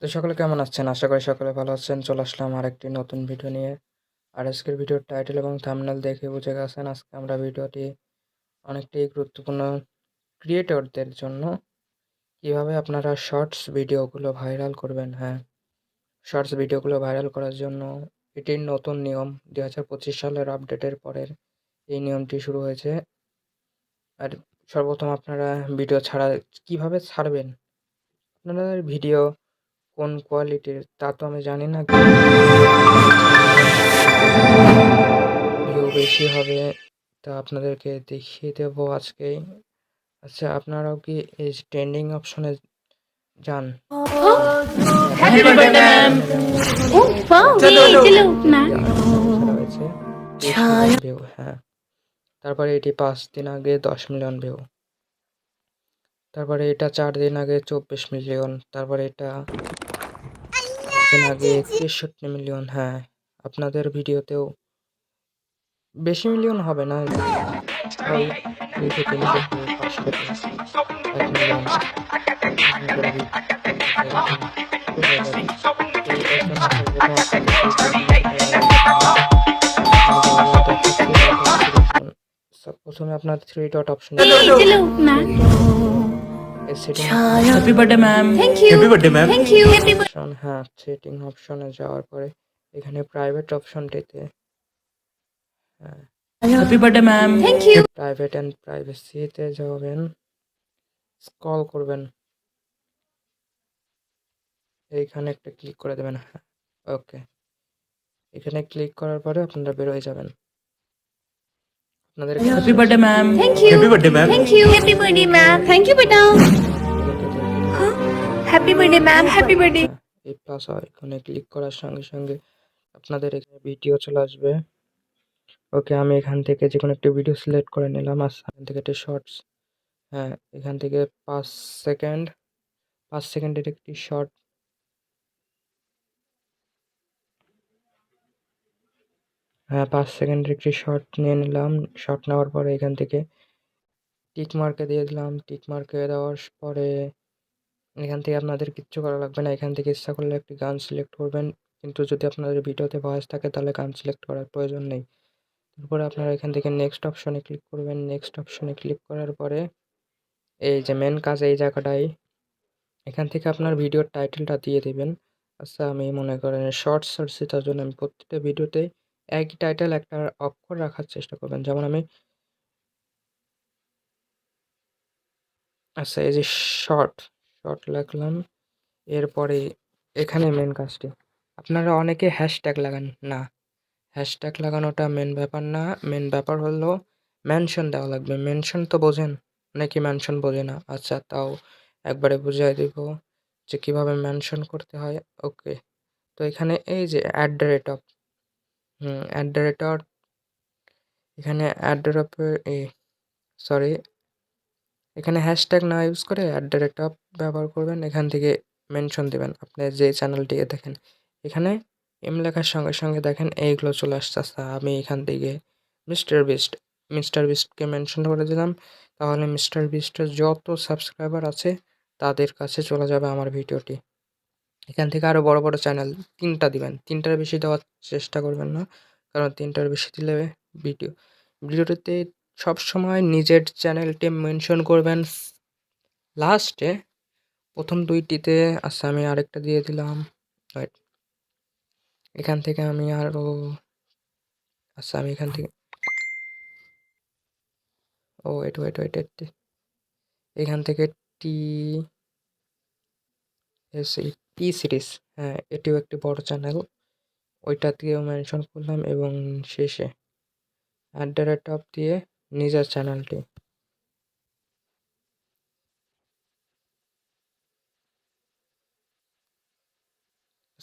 তো সকলে কেমন আছেন? আশা করি সকলে ভালো আছেন। চলে আসলাম আরেকটি নতুন ভিডিও নিয়ে। আর আজকের ভিডিওর টাইটেল এবং থাম্বনেল দেখে বুঝে গেছেন আজকে আমরা ভিডিওটি অনেকটাই গুরুত্বপূর্ণ ক্রিয়েটরদের জন্য। কিভাবে আপনারা শর্টস ভিডিওগুলো ভাইরাল করবেন। হ্যাঁ, শর্টস ভিডিওগুলো ভাইরাল করার জন্য এটির নতুন নিয়ম 2025 সালের আপডেটের পরের এই নিয়মটি শুরু হয়েছে। আর সর্বপ্রথম আপনারা ভিডিও কিভাবে ছাড়বেন? আপনাদের ভিডিও কোন কোয়ালিটির তা তো আমি জানি না। ভিউ বেশি হবে তা আপনাদেরকে দেখিয়ে দেবো আজকেই। আচ্ছা, আপনারাও কি এই ট্রেন্ডিং অপশনে যান? Happy birthday, ma'am. Oh, wow. Hello, ma'am. ছাড়া হয়েছে 30 মিলিয়ন ভিউ। হ্যাঁ, তারপরে এটি 5 দিন আগে 10 মিলিয়ন ভিউ। তারপরে এটা 4 দিন আগে 24 মিলিয়ন। তারপরে এটা 8 দিন আগে 63 মিলিয়ন। হ্যাঁ, আপনাদের ভিডিওতেও বেশি মিলিয়ন হবে না, হয় 200-300 500 1 মিলিয়ন করে এরকম শুরু হয়ে যাবে। তো এর জন্য সর্বপ্রথম প্রথমে আপনার three dot option Hello, ma'am. Setting Happy birthday, ma'am. Thank you. Happy birthday, ma'am. Thank you. Happy birthday. Option, হ্যাঁ, সেটিং অপশনে যাওয়ার পরে এখানে প্রাইভেট অপশনটিতে, হ্যাঁ, Happy birthday, ma'am. Thank you. Private and প্রাইভেসিতে যাবেন, স্ক্রল করবেন, এইখানে একটা ক্লিক করে দেবেন। হ্যাঁ, ওকে, এখানে ক্লিক করার পরে আপনারা বের হয়ে যাবেন। আপনাদের Happy birthday, ma'am. Thank you. Happy birthday, ma'am. Thank you. Happy birthday, ma'am. Thank you, beta. Huh? Happy birthday, ma'am. Happy birthday. এই প্লাস এখানে ক্লিক করার সঙ্গে সঙ্গে আপনাদের এখানে ভিডিও চলে আসবে। ওকে, আমি এখান থেকে যে কোনো একটা ভিডিও সিলেক্ট করে নিলাম। আর এখান থেকে একটা শর্টস, হ্যাঁ, এখান থেকে 5 সেকেন্ডের একটি শর্ট, হ্যাঁ, 5 সেকেন্ডের একটি শর্ট নিয়ে নিলাম। শর্ট নেওয়ার পরে এখান থেকে টিক মার্কে দিয়ে দিলাম। টিক মার্কে দেওয়ার পরে এখান থেকে আপনাদের কিচ্ছু করা লাগবে না। এখান থেকে ইচ্ছা করলে একটি গান সিলেক্ট করবেন, কিন্তু যদি আপনাদের ভিডিওতে ভয়েস থাকে তাহলে গান সিলেক্ট করার প্রয়োজন নেই। তারপরে আপনারা এখান থেকে নেক্সট অপশনে ক্লিক করবেন। নেক্সট অপশনে ক্লিক করার পরে এই যে মেন কাজ এই জায়গাটায়, এখান থেকে আপনার ভিডিওর টাইটেলটা দিয়ে দেবেন। আচ্ছা, আমি মনে করেন শর্টস ছাড়ছি, তার জন্য আমি প্রত্যেকটা ভিডিওতে একই টাইটেল একটা অক্ষর রাখার চেষ্টা করবেন। যেমন আমি, আচ্ছা, এই যে শর্ট শর্ট লিখলাম। এরপরে এখানে মেন কাজটি, আপনারা অনেকে হ্যাশট্যাগ লাগান না। হ্যাশট্যাগ লাগানোটা মেন ব্যাপার না। মেন ব্যাপার হলো মেনশন দেওয়া লাগবে। মেনশন তো বোঝেন? অনেকে মেনশন বোঝে না। আচ্ছা, তাও একবারে বুঝিয়ে দিব যে কিভাবে মেনশন করতে হয়। ওকে, তো এখানে এই যে at the rate of, at the rate of, এখানে অ্যাট দ্য রেট সরি, এখানে হ্যাশট্যাগ না ইউজ করে অ্যাট দ্য রেট অফ ব্যবহার করবেন। এখান থেকে মেনশন দেবেন আপনি যে চ্যানেলটিকে দেখেন। এখানে এম লেখার সঙ্গে সঙ্গে দেখেন এইগুলো চলে আসছে। আচ্ছা, আমি এখান থেকে মিস্টার বিস্টকে মেনশন করে দিলাম। তাহলে মিস্টার বিস্টের যত সাবস্ক্রাইবার আছে তাদের কাছে চলে যাবে আমার ভিডিওটি। এখান থেকে আরও বড় বড় চ্যানেল 3টা দিবেন। 3টার বেশি দেওয়ার চেষ্টা করবেন না, কারণ 3টার বেশি দিলে ভিডিওটিতে সবসময় নিজের চ্যানেলটি মেনশন করবেন লাস্টে। প্রথম 2টিতে, আচ্ছা, আমি আরেকটা দিয়ে দিলাম। রাইট, এখান থেকে আমি আরও, আচ্ছা, আমি এখান থেকে, ও ওয়েট, এখান থেকে টি টি সিরিজ, হ্যাঁ, এটিও একটি বড় চ্যানেল, ওইটাতেও মেনশন করলাম। এবং শেষে অ্যাট দ্য রেট অফ দিয়ে নিজের চ্যানেলটি।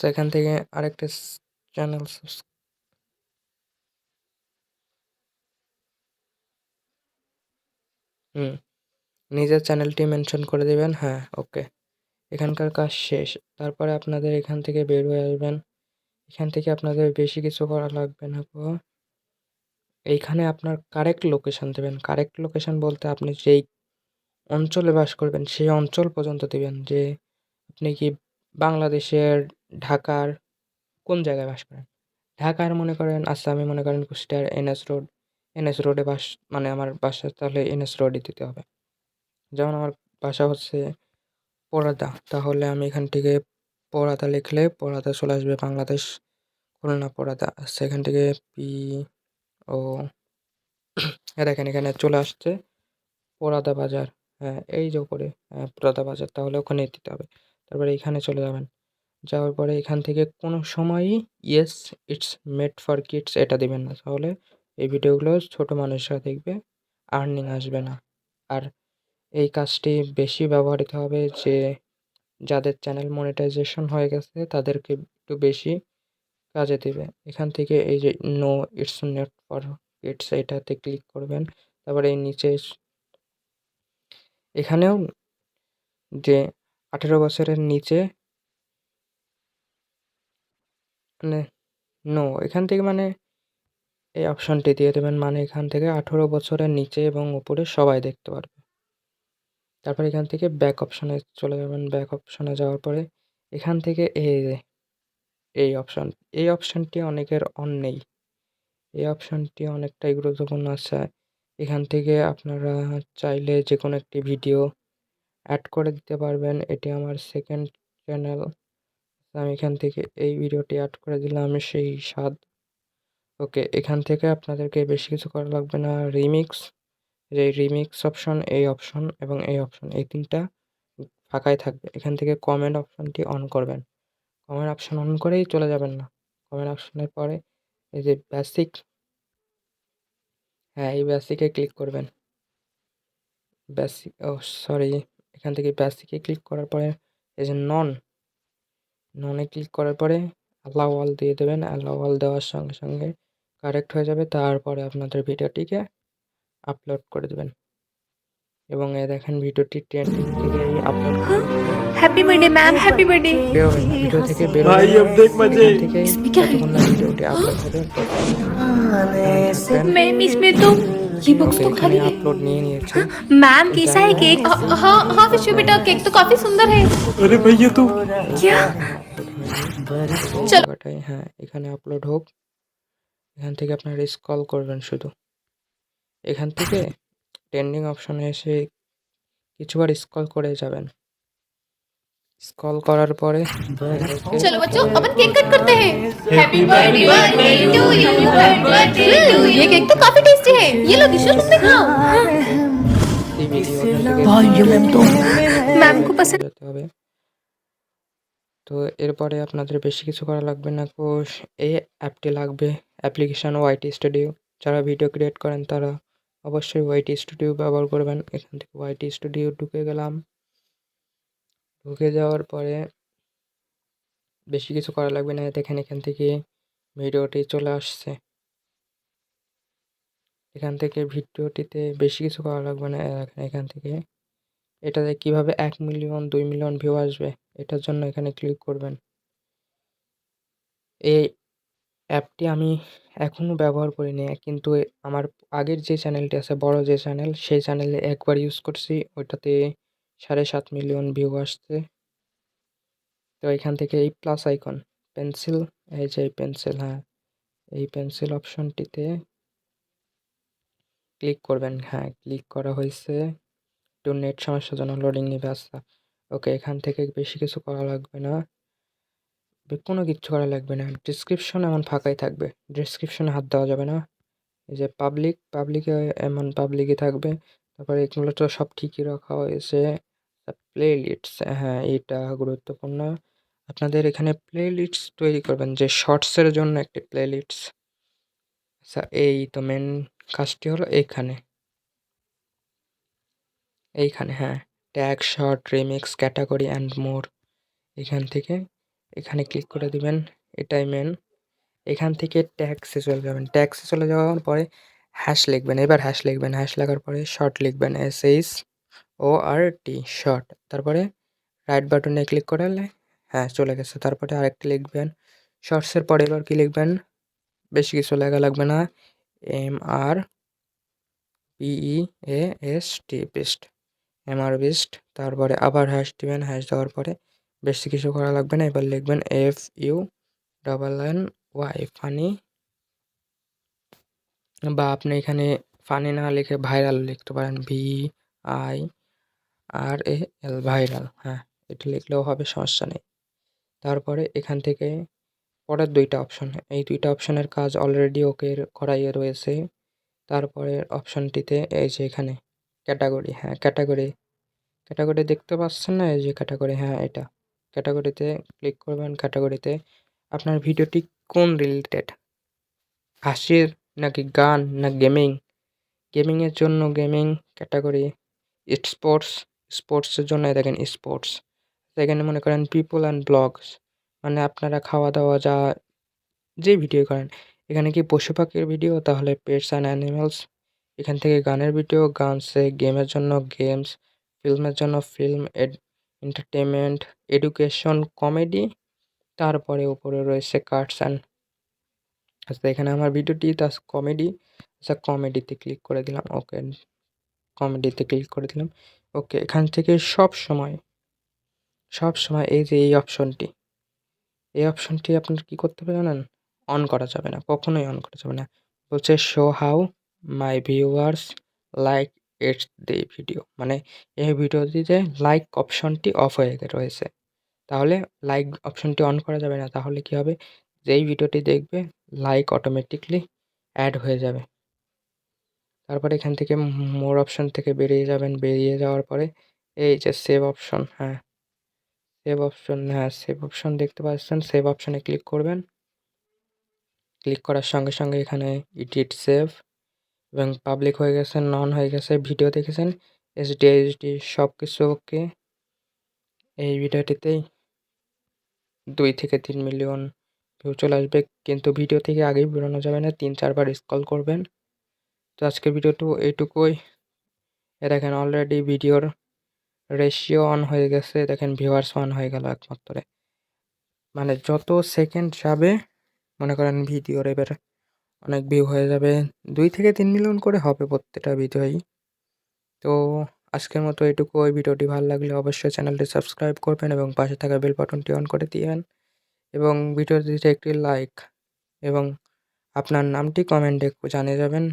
সেখান থেকে আরেকটা চ্যানেল, হুম, নিজের চ্যানেলটি মেনশন করে দেবেন। হ্যাঁ, ওকে, এখানকার কাজ শেষ। তারপরে আপনাদের এখান থেকে বের হয়ে আসবেন। এখান থেকে আপনাদের বেশি কিছু করা লাগবে না গো। এইখানে আপনার কারেক্ট লোকেশন দেবেন। কারেক্ট লোকেশন বলতে আপনি যেই অঞ্চলে বাস করবেন সেই অঞ্চল পর্যন্ত দিবেন, যে আপনি কি বাংলাদেশের ঢাকার কোন জায়গায় বাস করেন? ঢাকার মনে করেন আচ্ছা আমি মনে করেন কুষ্টিয়ার এনএস রোড, এনএস রোডে মানে আমার বাসা তাহলে এনএস রোডই দিতে হবে। যেমন আমার বাসা হচ্ছে পড়াদা, তাহলে আমি এখান থেকে পড়াদা লিখলে পড়াদা চলে আসবে বাংলাদেশ, খুলনা পড়াদা। আচ্ছা এখান থেকে ও দেখেন এখানে চলে আসছে পোড়াদা বাজার। হ্যাঁ, এই যে উপরে পোড়াদা বাজার, তাহলে ওখানেই দিতে হবে। তারপরে এখানে চলে যাবেন। যাওয়ার পরে এখান থেকে কোনো সময়ই yes it's made for kids এটা দিবেন না। তাহলে এই ভিডিওগুলো ছোট মানুষরা দেখবে, আর্নিং আসবে না। আর এই কাজটি বেশি ব্যবহৃত হবে যাদের চ্যানেল মনিটাইজেশন হয়ে গেছে তাদেরকে একটু বেশি কাজে দিবে। এখান থেকে এই যে no it's not for kids এটাতে ক্লিক করবেন। তারপরে এই নিচে এখানেও যে 18 বছরের নিচে মানে নো এখান থেকে মানে এই অপশনটি দিয়ে দেবেন, মানে এখান থেকে 18 বছরের নিচে এবং উপরে সবাই দেখতে পারবে। তারপর এখান থেকে ব্যাক অপশনে চলে যাবেন। ব্যাক অপশনে যাওয়ার পরে এখান থেকে এই যে এই অপশন, এই অপশনটি অনেকের অন নেই। এই অপশনটি অনেকটাই গুরুত্বপূর্ণ। আছে এখান থেকে আপনারা চাইলে যে কোনো একটি ভিডিও অ্যাড করে দিতে পারবেন। এটি আমার সেকেন্ড চ্যানেল, আমি এখান থেকে এই ভিডিওটি অ্যাড করে দিলাম সেই স্বাদ। ওকে, এখান থেকে আপনাদেরকে বেশি কিছু করা লাগবে না। রিমিক্স, এই রিমিক্স অপশন, এই অপশন এবং এই অপশন, এই ৩ টা ফাঁকাই থাকবে। এখান থেকে কমেন্ট অপশনটি অন করবেন। কমেন্ট অপশন অন করেই চলে যাবেন না। কমেন্ট অপশনের পরে এই যে বেসিক, হ্যাঁ, এই বেসিকে ক্লিক করবেন। বেসিক সরি, এখান থেকে বেসিকে ক্লিক করার পরে এই যে ননে ক্লিক করার পরে অ্যালাউ অল দিয়ে দেবেন। অ্যালাউ অল দেওয়ার সঙ্গে সঙ্গে কারেক্ট হয়ে যাবে। তারপরে আপনাদের ভিডিওটিকে আপলোড করে দেবেন এবং দেখেন ভিডিওটি ট্রেন্ডিং থেকে আপলোড করে দিচ্ছে। Happy birthday ma'am, happy birthday. বেরোবেন, ভিডিও থেকে বেরোবেন। এখান থেকে যতক্ষণ না ভিডিওটি আপলোড হবে ততক্ষণ থাকবেন। मैम इसमें तो ये बॉक्स ওকে, तो এখানে खाली है। আপলোড নিয়ে নিয়েছে। मैम कैसा है केक? हाँ हाँ विशु बेटा, केक तो काफी सुंदर है। अरे भैया तो क्या? আপলোড চলো। জায়গাটায়, হ্যাঁ, এখানে আপলোড হোক। এখান থেকে আপনারা স্ক্রল করবেন শুধু। এখান থেকে ট্রেন্ডিং অপশনে এসে কিছুবার স্ক্রল করে যাবেন। স্ক্রল করার পরে चलो बच्चों अपन केक कट करते हैं। Happy birthday to you, birthday to you. ये केक तो काफी टेस्टी है। ये लो किशोर तुम भी खाओ। এই ভিডিও থেকে भाई मैम तो मैम को पसंद। যেতে হবে। তো এরপরে আপনাদের বেশি কিছু করা লাগবে না। কোষ এই অ্যাপটি লাগবে, অ্যাপ্লিকেশন ওয়াইটি স্টুডিও। যারা ভিডিও ক্রিয়েট করেন তারা অবশ্যই ওয়াইটি স্টুডিও ব্যবহার করবেন। এখান থেকে ওয়াইটি স্টুডিও ঢুকে গেলাম। ঢুকে যাওয়ার পরে বেশি কিছু করা লাগবে না। দেখেন এখান থেকে ভিডিওটি চলে আসছে। এখান থেকে ভিডিওটিতে বেশি কিছু করা লাগবে না। দেখেন এখান থেকে এটাতে কিভাবে 1 মিলিয়ন 2 মিলিয়ন ভিউ আসবে এটার জন্য এখানে ক্লিক করবেন। এই অ্যাপটি আমি এখনও ব্যবহার করিনি, কিন্তু আমার আগের যে চ্যানেলটি আছে, বড় যে চ্যানেল, সেই চ্যানেলে একবার ইউজ করছি। ওইটাতে 7.5 মিলিয়ন ভিউ আসছে। তো এখান থেকে এই প্লাস আইকন, পেন্সিল, এই যে পেন্সিল, হ্যাঁ, এই পেন্সিল অপশনটিতে ক্লিক করবেন। হ্যাঁ, ক্লিক করা হয়েছে। একটু নেট সমস্যার জন্য লোডিং নেবে। আচ্ছা, ওকে, এখান থেকে বেশি কিছু করা লাগবে না। কোনো কিচ্ছু করা লাগবে না। ডিসক্রিপশন এমন ফাঁকাই থাকবে। ডিসক্রিপশনে হাত দেওয়া যাবে না। এই যে পাবলিকে এমন পাবলিকই থাকবে। তারপরে এগুলো তো সব ঠিকই রাখা হয়েছে। প্লে লিস্টস, হ্যাঁ, এটা গুরুত্বপূর্ণ। আপনাদের এখানে প্লে লিস্টস তৈরি করবেন, যে শর্টসের জন্য একটি প্লে লিস্টস। আচ্ছা, এই তো মেন কাজটি হলো এইখানে, হ্যাঁ, tag, short, remix, category and more. এখান থেকে এখানে ক্লিক করে দিবেন। এটাই মেন। এখান থেকে ট্যাক্সে চলে যাবেন। ট্যাক্সে চলে যাওয়ার পরে হ্যাশ লিখবেন। এবার হ্যাশ লিখবেন। হ্যাশ লেখার পরে শর্ট লিখবেন, SHORT, শর্ট। তারপরে রাইট বাটনে ক্লিক করলে হ্যাঁ চলে গেছে। তারপরে আরেকটি লিখবেন শর্টসের পরে। এবার কি লিখবেন? বেশি কিছু লেখা লাগবে না। MRBEAST, best, MR best. তারপরে আবার হ্যাশ দিবেন। হ্যাশ দেওয়ার পরে বেশি কিছু করা লাগবে না। এবার লিখবেন FUNNY ফানি, বা আপনি এখানে ফানি না লিখে ভাইরাল লিখতে পারেন, VIRAL ভাইরাল। হ্যাঁ, এটা লিখলেও হবে, সমস্যা নেই। তারপরে এখান থেকে পরের 2টা অপশন, এই 2টা অপশনের কাজ অলরেডি ওকে করাই রয়েছে। তারপরের অপশনটিতে এই যে এখানে ক্যাটাগরি, হ্যাঁ ক্যাটাগরি দেখতে পাচ্ছেন না? এই যে ক্যাটাগরি, হ্যাঁ এটা। ক্যাটাগরিতে ক্লিক করবেন। ক্যাটাগরিতে আপনার ভিডিওটি কোন রিলেটেড? হাসির, নাকি গান, না গেমিং? গেমিংয়ের জন্য গেমিং ক্যাটাগরি, স্পোর্টসের জন্য এই দেখেন স্পোর্টস। সেখানে মনে করেন পিপল অ্যান্ড ব্লগস, মানে আপনারা খাওয়া-দাওয়া যে ভিডিও করেন। এখানে কি পশু পাখির ভিডিও? তাহলে পেটস অ্যান্ড অ্যানিমালস। এখান থেকে গানের ভিডিও, গানসে, গেমের জন্য গেমস, ফিল্মের জন্য ফিল্ম, এন্টারটেইনমেন্ট, এডুকেশন, কমেডি। তারপরে উপরে রয়েছে কার্টস অ্যান্ড, আচ্ছা এখানে আমার ভিডিওটি কমেডি। আচ্ছা কমেডিতে ক্লিক করে দিলাম। ওকে, কমেডিতে ক্লিক করে দিলাম। ওকে, এখান থেকে সবসময় এই যে এই অপশনটি আপনার কি করতে হবে জানেন? অন করা যাবে না, কখনোই অন করা যাবে না। বলছে show how my viewers like it's the video, মানে এই ভিডিওটিতে লাইক অপশনটি অফ হয়ে রয়েছে। তাহলে লাইক অপশনটি অন করা যাবে না। তাহলে কি হবে? যেই ভিডিওটি দেখবে লাইক অটোমেটিকলি অ্যাড হয়ে যাবে। তারপরে এখান থেকে মোর অপশন থেকে বেরিয়ে যাবেন। বেরিয়ে যাওয়ার পরে এই যে সেভ অপশন, হ্যাঁ সেভ অপশন দেখতে পাচ্ছেন। সেভ অপশনে ক্লিক করবেন। ক্লিক করার সঙ্গে সঙ্গে এখানে এডিট সেভ এবং পাবলিক হয়ে গেছে, নন হয়ে গেছে। ভিডিও দেখেছেন এইচডি সব কিছু ওকে। এই ভিডিওটিতেই 2 থেকে 3 মিলিয়ন ভিউ চলে আসবে, কিন্তু ভিডিও থেকে আগেই বেরোনো যাবে না, 3-4 বার স্ক্রল করবেন। তো আজকের ভিডিওটা এইটুকুই। দেখেন অলরেডি ভিডিওর রেশিও অন হয়ে গেছে, দেখেন ভিউয়ার্স অন হয়ে গেল একমাত্র। মানে যত সেকেন্ড যাবে মনে করেন ভিডিওর এবার অনেক ভিউ হয়ে যাবে, 2 থেকে 3 মিলিয়ন করে হবে প্রত্যেকটা ভিডিওই। তো আজকের মতো এটুকু। ওই ভিডিওটি ভালো লাগলে অবশ্যই চ্যানেলটি সাবস্ক্রাইব করবেন এবং পাশে থাকা বেল বাটনটি অন করে দিবেন, এবং ভিডিওটিতে একটি লাইক এবং আপনার নামটি কমেন্টে জানিয়ে যাবেন।